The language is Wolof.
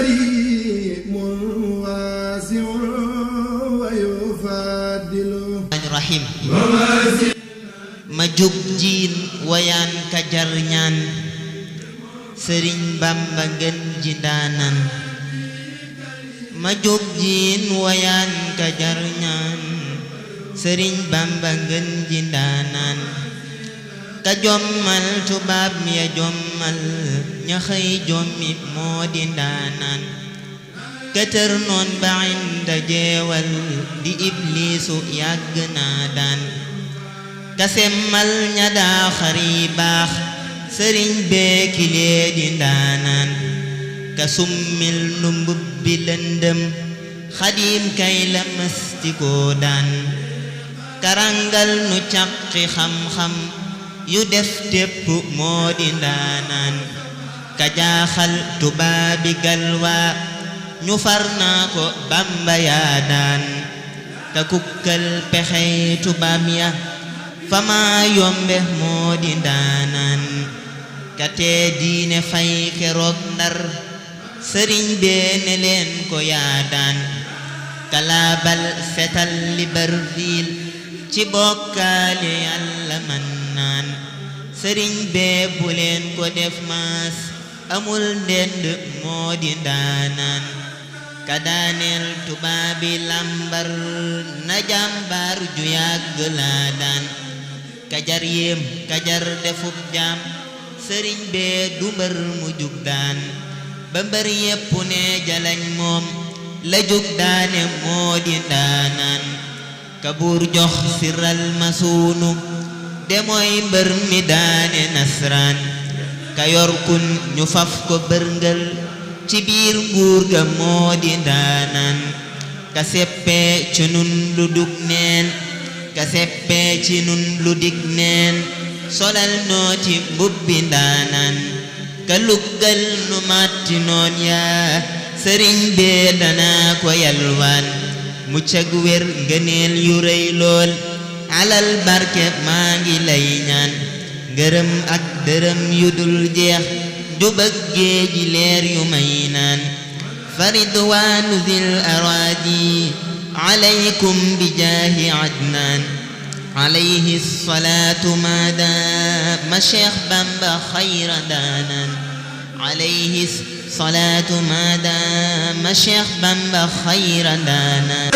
كريم واسع ويفضل rahim ma jóg jiin wayaan ka jar ñaan Sëriñ Bamba ngeen ji ndaanan ma jóg jiin wayaan ka jar ñaan Sëriñ Bamba ngeen ji ndaanan ka jommal tubaab ya jommal ña xëy jommi moo di ndaanan këtër noon ba inda jeewal di ibliisu yàgg naa daan ka semmal ña daa xari baax sëriñ bee kilee di ndaanaan ka summil nu mbubbi lëndëm xadiim kay la mëstikoo daan ka rangal nu caqi xam-xam yu def tépp moo di ndaanaan ka jaaxal tubaabi galwaa ñu far naa ko Bamba yaa daan ka kukkal pexey tubaab ya fama yombe moo di ndaanaan ka tee diine fay keroog Ndar sëriñ bee ne leen ko yaa daan ka laabal fetal Libreville ci bokkaale Yàlla man naan sëriñ bee bu leen ko def maas amul ndend moo di ndaanaan ka daaneel tubaabi lambar na jàmbaar ju yàgg laa daan ka jar yéem ka jar defub jaam sëriñ bee du mbër mu jug daan ba mbër yépp ne jalañ moom la jug daane moo di ndaanaan ka buur jox siral masuunu de mooy mbër mi daane nasraan ka yor kun ñu faf ko bërngël ci biir nguur ga moo di ndaanaan ka seppee ci nun lu dug neen ka seppee ci nun lu dig neen solal noo ci mbubbi ndaanaan ka luggal nu matti noon yaa sëriñ bee danaa ko yalwaan mu cag wér ngëneel yu rëy lool alal barke maa ngi lay ñaan ngërëm ak dërëm yu dul jeex ju bëggee ji leer yu may naan faridwaanu zil araadi alaykum bi jaahi adnaan alayhi salaatu maadaama Cheikh Bamba xayra daanaan alayhi salaatu maadaama Cheikh Bamba xayra daanaan